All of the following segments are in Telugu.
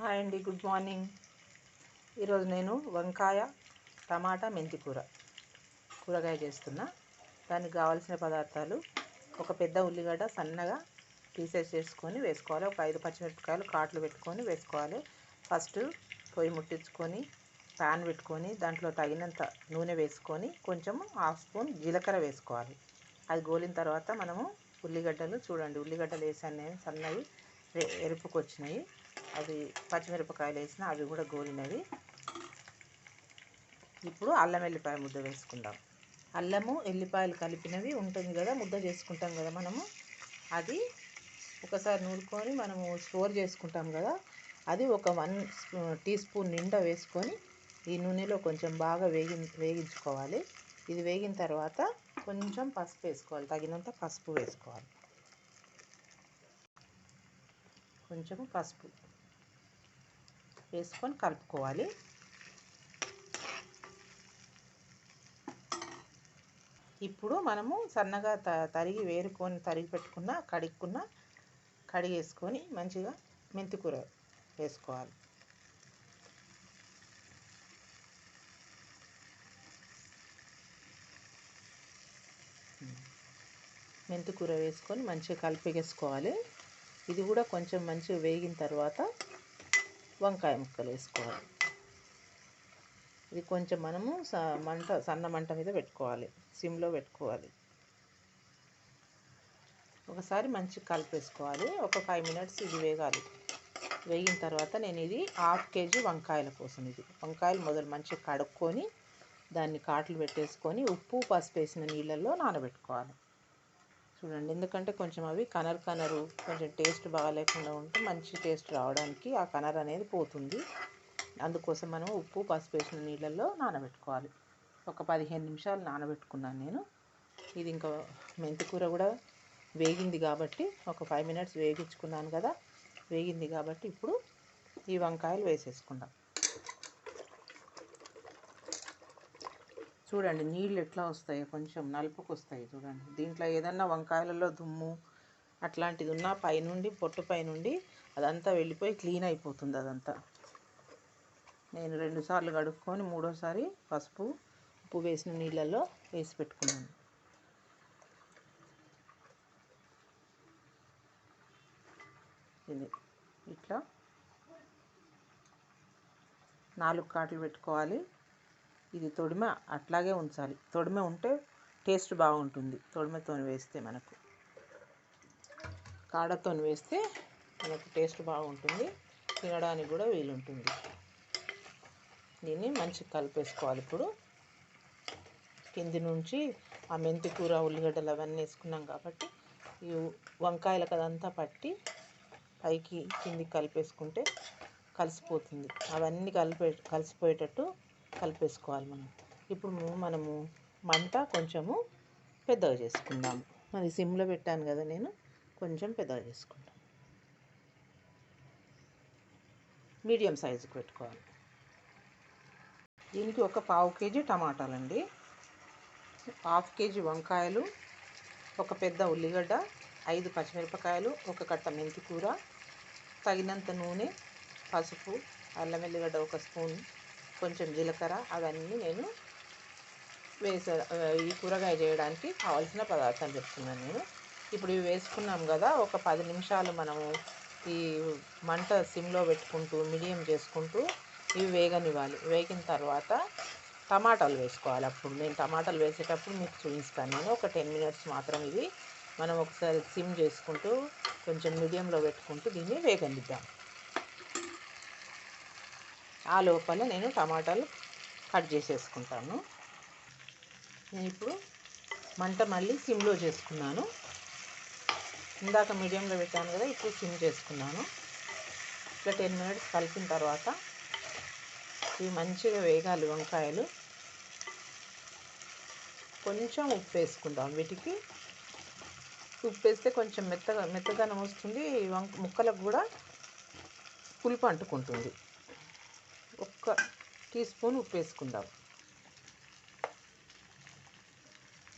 హాయ్ అండి, గుడ్ మార్నింగ్. ఈరోజు నేను వంకాయ టమాటా మెంతి కూరగాయ చేస్తున్నా. దానికి కావాల్సిన పదార్థాలు: ఒక పెద్ద ఉల్లిగడ్డ సన్నగా పీసెస్ చేసుకొని వేసుకోవాలి. ఒక 5 పచ్చిమిరపకాయలు కాట్లు పెట్టుకొని వేసుకోవాలి. ఫస్ట్ పొయ్యి ముట్టించుకొని ప్యాన్ పెట్టుకొని దాంట్లో తగినంత నూనె వేసుకొని కొంచెం హాఫ్ స్పూన్ జీలకర్ర వేసుకోవాలి. అది గోలిన తర్వాత మనము ఉల్లిగడ్డలు చూడండి, ఉల్లిగడ్డలు వేసాను నేను, సన్నవి ఎరుపుకు వచ్చినాయి. అది పచ్చిమిరపకాయలు వేసిన అవి కూడా గోలినవి. ఇప్పుడు అల్లం ఎల్లిపాయ ముద్ద వేసుకుందాం. అల్లము ఎల్లిపాయలు కలిపినవి ఉంటుంది కదా, ముద్ద చేసుకుంటాం కదా మనము, అది ఒకసారి నూరుకొని మనము స్టోర్ చేసుకుంటాం కదా, అది ఒక 1 టీ స్పూన్ నిండా వేసుకొని ఈ నూనెలో కొంచెం బాగా వేగించుకోవాలి. ఇది వేగిన తర్వాత కొంచెం పసుపు వేసుకోవాలి, తగినంత పసుపు వేసుకోవాలి. కొంచెం పసుపు వేసుకొని కలుపుకోవాలి. ఇప్పుడు మనము సన్నగా తరిగి పెట్టుకున్న కడిగేసుకొని మంచిగా మెంతికూర వేసుకోవాలి. మెంతికూర వేసుకొని మంచిగా కలిపేసుకోవాలి. ఇది కూడా కొంచెం మంచిగా వేగిన తర్వాత వంకాయ ముక్కలు వేసుకోవాలి. ఇది కొంచెం మనము సన్న మంట మీద పెట్టుకోవాలి, సిమ్లో పెట్టుకోవాలి. ఒకసారి మంచిగా కలిపేసుకోవాలి. ఒక 5 మినిట్స్ ఇది వేగాలి. వేగిన తర్వాత నేను ఇది 1/2 kg వంకాయల కోసం, ఇది వంకాయలు మంచిగా కడుక్కొని దాన్ని కాట్లు పెట్టేసుకొని ఉప్పు పసుపు వేసిన నీళ్ళల్లో నానబెట్టుకోవాలి. చూడండి, ఎందుకంటే కొంచెం అవి కనరు కొంచెం టేస్ట్ బాగాలేకుండా ఉంటే మంచి టేస్ట్ రావడానికి ఆ కనర్ అనేది పోతుంది. అందుకోసం మనం ఉప్పు పసుపు వేసిన నీళ్ళల్లో నానబెట్టుకోవాలి. ఒక 15 నిమిషాలు నానబెట్టుకున్నాను నేను. ఇది ఇంకా మెంతికూర కూడా వేగింది కాబట్టి ఒక 5 మినిట్స్ వేగించుకున్నాను కదా, వేగింది కాబట్టి ఇప్పుడు ఈ వంకాయలు వేసేసుకుందాం. చూడండి నీళ్ళు ఎట్లా వస్తాయో, కొంచెం నలుపుకు వస్తాయి చూడండి. దీంట్లో ఏదన్నా వంకాయలలో దుమ్ము అట్లాంటిది ఉన్నా పైనుండి పొట్టు పైనుండి అదంతా వెళ్ళిపోయి క్లీన్ అయిపోతుంది అదంతా. నేను 2 సార్లు కడుక్కొని 3వసారి పసుపు ఉప్పు వేసిన నీళ్ళల్లో వేసి పెట్టుకున్నాను. ఇది ఇట్లా 4 కాట్లు పెట్టుకోవాలి. ఇది తొడిమ అట్లాగే ఉంచాలి. తొడిమ ఉంటే టేస్ట్ బాగుంటుంది. తొడిమతో వేస్తే మనకు కాడతో వేస్తే మనకు టేస్ట్ బాగుంటుంది, తినడానికి కూడా వీలుంటుంది. దీన్ని మంచిగా కలిపేసుకోవాలి. ఇప్పుడు కింది నుంచి ఆ మెంతికూర ఉల్లిగడ్డలు అవన్నీ వేసుకున్నాం కాబట్టి ఈ వంకాయలకు అదంతా పట్టి పైకి కిందికి కలిపేసుకుంటే కలిసిపోతుంది. అవన్నీ కలిసిపోయేటట్టు కలిపేసుకోవాలి మనం. ఇప్పుడు మనము మంట కొంచెము పెద్దగా చేసుకుందాము. అది సిమ్లో పెట్టాను కదా నేను, కొంచెం పెద్దగా చేసుకుంటాం. మీడియం సైజుకి పెట్టుకోవాలి. దీనికి ఒక 1/2 kg టమాటాలండి, 1/2 kg వంకాయలు, ఒక పెద్ద ఉల్లిగడ్డ, 5 పచ్చిమిరపకాయలు, ఒక కట్ట మెంతికూర, తగినంత నూనె, పసుపు, అల్లం ఎల్లిగడ్డ 1 స్పూన్, కొంచెం జీలకర్ర, అవన్నీ నేను ఈ కూరగాయ చేయడానికి కావాల్సిన పదార్థాలు చెప్తున్నాను నేను. ఇప్పుడు ఇవి వేసుకున్నాం కదా, ఒక 10 నిమిషాలు మనము ఈ మంట సిమ్లో పెట్టుకుంటూ మీడియం చేసుకుంటూ ఇవి వేగనివ్వాలి. వేగిన తర్వాత టమాటాలు వేసుకోవాలి. అప్పుడు నేను టమాటాలు వేసేటప్పుడు మీకు చూపిస్తాను నేను. ఒక 10 మినిట్స్ మాత్రం ఇది మనం ఒకసారి సిమ్ చేసుకుంటూ కొంచెం మీడియంలో పెట్టుకుంటూ దీన్ని వేగనిద్దాం. ఆ లోపల నేను టమాటాలు కట్ చేసేసుకుంటాను. నేను ఇప్పుడు మంట మళ్ళీ సిమ్లో చేసుకున్నాను. ఇందాక మీడియంలో పెట్టాను కదా, ఇప్పుడు సిమ్ చేసుకున్నాను. ఇట్లా 10 మినిట్స్ కలిపిన తర్వాత ఇవి మంచిగా వేగాలి వంకాయలు. కొంచెం ఉప్పు వేసుకుందాం. వీటికి ఉప్పు వేస్తే కొంచెం మెత్తదనం వస్తుంది, ముక్కలకు కూడా పులుపు అంటుకుంటుంది. 1 టీ స్పూన్ ఉప్పు వేసుకుందాం.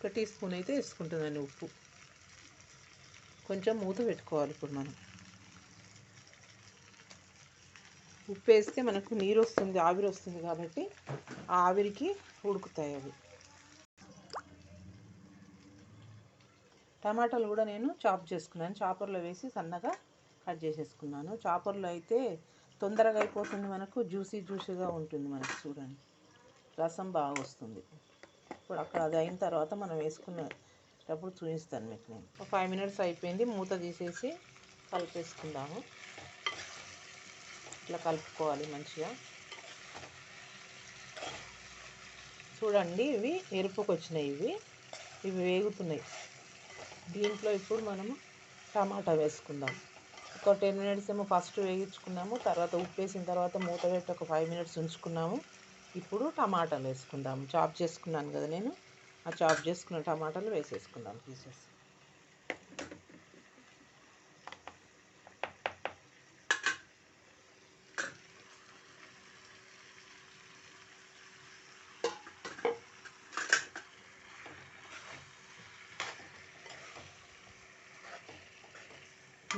1 టీ స్పూన్ అయితే వేసుకుంటుందండి ఉప్పు. కొంచెం మూత పెట్టుకోవాలి. ఇప్పుడు మనం ఉప్పు వేస్తే మనకు నీరు వస్తుంది, ఆవిరి వస్తుంది కాబట్టి ఆ ఆవిరికి ఉడుకుతాయి అవి. టమాటాలు కూడా నేను చాప్ చేసుకున్నాను, చాపర్లో వేసి సన్నగా కట్ చేసేసుకున్నాను. చాపర్లో అయితే తొందరగా అయిపోతుంది, మనకు జ్యూసీగా ఉంటుంది. మనకు చూడండి రసం బాగా వస్తుంది. ఇప్పుడు అక్కడ అది అయిన తర్వాత మనం వేసుకునేటప్పుడు చూపిస్తాను మీకు. నేను 5 minutes అయిపోయింది, మూత తీసేసి కలిపేసుకుందాము. ఇట్లా కలుపుకోవాలి మంచిగా. చూడండి ఇవి ఎరుపుకు వచ్చినాయి, ఇవి వేగుతున్నాయి. దీంట్లో ఇప్పుడు మనము టమాటా వేసుకుందాం. ఒక 10 minutes ఏమో ఫస్ట్ వేగించుకున్నాము, తర్వాత ఉప్పు వేసిన తర్వాత మూత పెట్టి ఒక 5 minutes ఉంచుకున్నాము. ఇప్పుడు టమాటాలు వేసుకుందాము. చాప్ చేసుకున్నాను కదా నేను, ఆ చాప్ చేసుకున్న టమాటాలు వేసేసుకుందాం పీసెస్.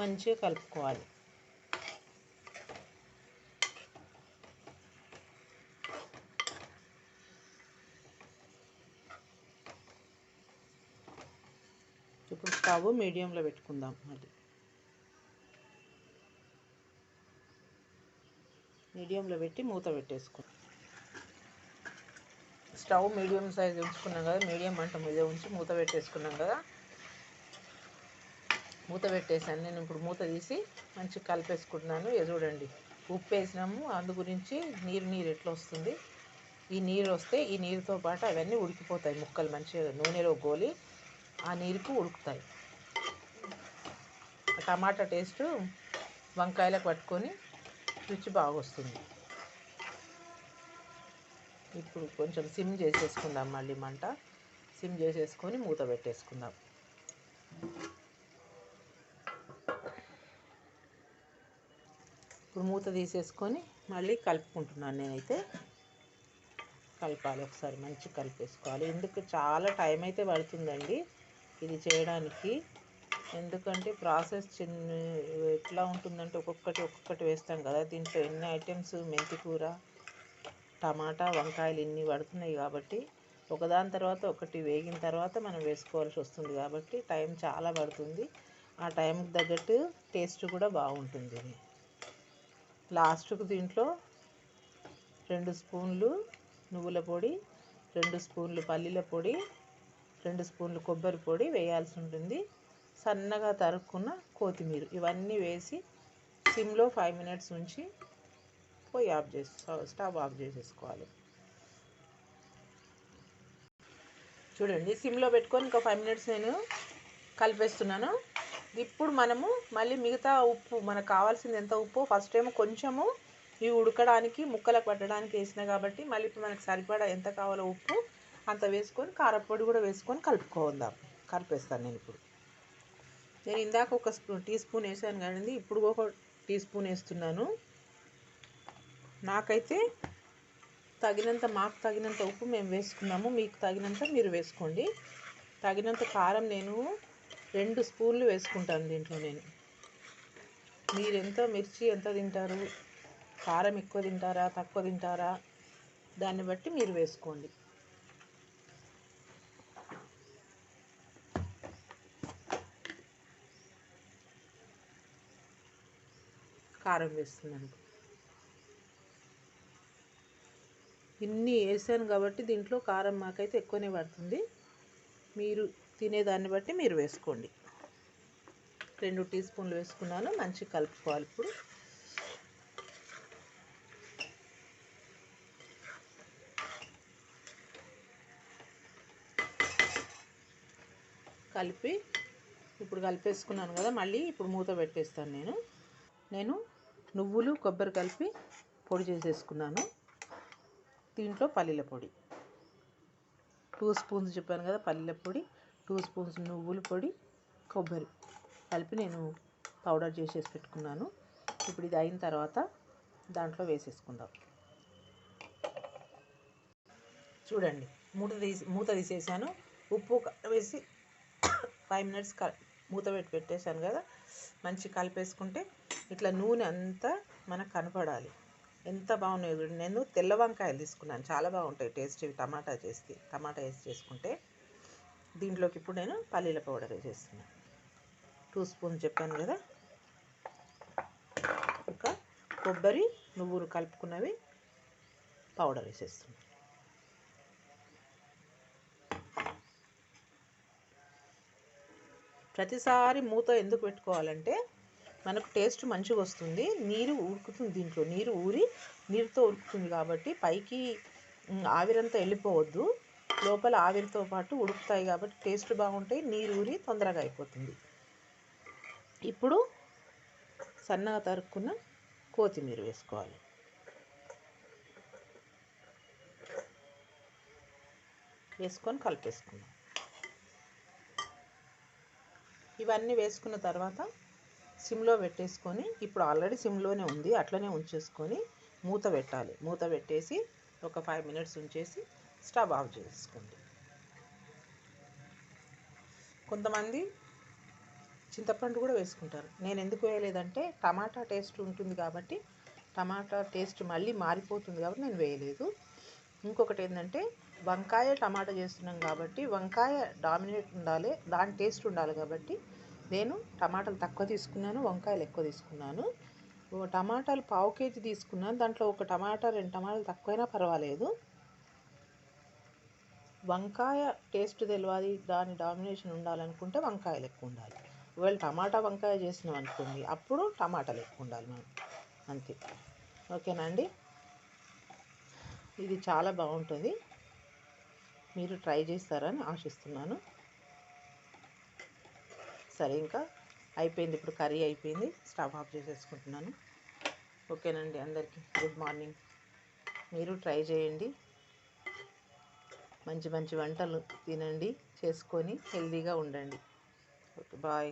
మంచిగా కలుపుకోవాలి. ఇప్పుడు స్టవ్ మీడియంలో పెట్టుకుందాం. మళ్ళీ మీడియంలో పెట్టి మూత పెట్టేసుకుందాం. స్టవ్ మీడియం సైజ్ ఉంచుకున్నాం కదా, మీడియం మంట మీద ఉంచి మూత పెట్టేసుకున్నాం కదా. మూత పెట్టేసాను నేను. ఇప్పుడు మూత తీసి మంచిగా కలిపేసుకుంటున్నాను. చూడండి ఉప్పు వేసినాము, అందు గురించి నీరు ఎట్లా వస్తుంది. ఈ నీరు వస్తే ఈ నీరుతో పాటు అవన్నీ ఉడికిపోతాయి, ముక్కలు మంచిగా నూనెలో గోలి ఆ నీరుకు ఉడుకుతాయి. టమాటా టేస్ట్ వంకాయలకు పట్టుకొని రుచి బాగా వస్తుంది. ఇప్పుడు కొంచెం సిమ్ చేసేసుకుందాం. మళ్ళీ మంట సిమ్ చేసేసుకొని మూత పెట్టేసుకుందాం. ఇప్పుడు మూత తీసేసుకొని మళ్ళీ కలుపుకుంటున్నాను నేనైతే. కలపాలి ఒకసారి, మంచిగా కలిపేసుకోవాలి. ఎందుకు చాలా టైం అయితే పడుతుందండి ఇది చేయడానికి. ఎందుకంటే ప్రాసెస్ ఎట్లా ఉంటుందంటే ఒక్కొక్కటి వేస్తాం కదా. దీంట్లో ఎన్ని ఐటమ్స్, మెంతి కూర, టమాటా, వంకాయలు ఇన్ని పడుతున్నాయి కాబట్టి ఒకదాని తర్వాత ఒకటి వేగిన తర్వాత మనం వేసుకోవాల్సి వస్తుంది కాబట్టి టైం చాలా పడుతుంది. ఆ టైంకి తగ్గట్టు టేస్ట్ కూడా బాగుంటుంది. లాస్ట్కు దీంట్లో 2 స్పూన్లు నువ్వుల పొడి, 2 స్పూన్లు పల్లీల పొడి, 2 స్పూన్లు కొబ్బరి పొడి వేయాల్సి ఉంటుంది. సన్నగా తరుక్కున్న కొత్తిమీర, ఇవన్నీ వేసి సిమ్లో 5 minutes ఉంచి స్టవ్ ఆఫ్ చేసేసుకోవాలి. చూడండి సిమ్లో పెట్టుకొని ఇంకో 5 minutes నేను కలిపేస్తున్నాను. ఇప్పుడు మనము మళ్ళీ మిగతా ఉప్పు, మనకు కావాల్సింది ఎంత ఉప్పు ఫస్ట్ ఏమో కొంచెము ఇవి ఉడకడానికి ముక్కలకు పట్టడానికి వేసిన కాబట్టి మళ్ళీ ఇప్పుడు మనకు సరిపడా ఎంత కావాలో ఉప్పు అంత వేసుకొని కారపొడి కూడా వేసుకొని కలిపేస్తాను నేను. ఇప్పుడు నేను ఇందాక ఒక టీ స్పూన్ వేసాను కానీ ఇప్పుడు ఒక టీ స్పూన్ వేస్తున్నాను. నాకైతే మాకు తగినంత ఉప్పు మేము వేసుకున్నాము, మీకు తగినంత మీరు వేసుకోండి. తగినంత కారం నేను 2 స్పూన్లు వేసుకుంటాను దీంట్లో నేను. మీరు మిర్చి ఎంత తింటారు, కారం ఎక్కువ తింటారా తక్కువ తింటారా, దాన్ని బట్టి మీరు వేసుకోండి. కారం వేస్తున్నాను. ఇన్ని వేసాను కాబట్టి దీంట్లో కారం మాకైతే ఎక్కువనే పడుతుంది. మీరు తినేదాన్ని బట్టి మీరు వేసుకోండి. 2 టీ స్పూన్లు వేసుకున్నాను. మంచిగా కలుపుకోవాలి. ఇప్పుడు కలిపేసుకున్నాను కదా. మళ్ళీ ఇప్పుడు మూత పెట్టేస్తాను. నేను నువ్వులు కొబ్బరి కలిపి పొడి చేసేసుకున్నాను. దీంట్లో పల్లీల పొడి 2 స్పూన్స్ చెప్పాను కదా, పల్లీల పొడి 2 స్పూన్స్ నువ్వుల పొడి, కొబ్బరి కలిపి నేను పౌడర్ చేసేసి పెట్టుకున్నాను. ఇప్పుడు ఇది అయిన తర్వాత దాంట్లో వేసేసుకుందాం. చూడండి మూత తీసేసాను. ఉప్పు వేసి 5 minutes మూత పెట్టేశాను కదా. మంచి కలిపేసుకుంటే ఇట్లా నూనె అంతా మనకు కనపడాలి. ఎంత బాగున్నాయో చూడండి. నేను తెల్ల వంకాయలు తీసుకున్నాను, చాలా బాగుంటాయి టేస్ట్ ఇవి. టమాటా వేసి చేసుకుంటే. దీంట్లోకి ఇప్పుడు నేను పల్లీల పౌడర్ వేసేస్తున్నాను. 2 స్పూన్స్ చెప్పాను కదా. ఇంకా కొబ్బరి నువ్వులు కలుపుకున్నవి పౌడర్ వేసేస్తున్నాను. ప్రతిసారి మూత ఎందుకు పెట్టుకోవాలంటే మనకు టేస్ట్ మంచిగా వస్తుంది. నీరు ఉడుకుతుంది, దీంట్లో నీరు ఊరి నీరుతో ఉడుకుతుంది కాబట్టి పైకి ఆవిరంతా వెళ్ళిపోవద్దు, లోపల ఆవిరితో పాటు ఉడుకుతాయి కాబట్టి టేస్ట్ బాగుంటాయి. నీరు ఊరి తొందరగా అయిపోతుంది. ఇప్పుడు సన్నగా తరుక్కున్న కొత్తిమీర వేసుకోవాలి. వేసుకొని కలిపేసుకుందాం. ఇవన్నీ వేసుకున్న తర్వాత సిమ్లో పెట్టేసుకొని, ఇప్పుడు ఆల్రెడీ సిమ్లోనే ఉంది, అట్లనే ఉంచేసుకొని మూత పెట్టాలి. మూత పెట్టేసి ఒక 5 మినిట్స్ ఉంచేసి స్టవ్ ఆఫ్ చేసుకోండి. కొంతమంది చింతపండు కూడా వేసుకుంటారు. నేను ఎందుకు వేయలేదంటే టమాటా టేస్ట్ ఉంటుంది కాబట్టి, టమాటా టేస్ట్ మళ్ళీ మారిపోతుంది కాబట్టి నేను వేయలేదు. ఇంకొకటి ఏంటంటే వంకాయ టమాటా చేస్తున్నాం కాబట్టి వంకాయ డామినేట్ ఉండాలి, దాని టేస్ట్ ఉండాలి కాబట్టి నేను టమాటాలు తక్కువ తీసుకున్నాను, వంకాయలు ఎక్కువ తీసుకున్నాను. టమాటాలు 1/2 కేజీ తీసుకున్నాను, దాంట్లో ఒక టమాటా 2 టమాటాలు తక్కువైనా పర్వాలేదు. వంకాయ టేస్ట్ తెలియాలి, దాని డామినేషన్ ఉండాలనుకుంటే వంకాయలు ఎక్కువ ఉండాలి. ఒకవేళ టమాటా వంకాయ చేసినాం అనుకోండి, అప్పుడు టమాటాలు ఎక్కువ ఉండాలి మనం, అంతే. ఓకేనా అండి? ఇది చాలా బాగుంటుంది, మీరు ట్రై చేస్తారని ఆశిస్తున్నాను. సరే, ఇంకా అయిపోయింది, ఇప్పుడు కర్రీ అయిపోయింది, స్టవ్ ఆఫ్ చేసేసుకుంటున్నాను. ఓకేనండి, అందరికీ గుడ్ మార్నింగ్. మీరు ట్రై చేయండి, మంచి మంచి వంటలు తినండి, చేసుకొని హెల్తీగా ఉండండి. Okay, bye.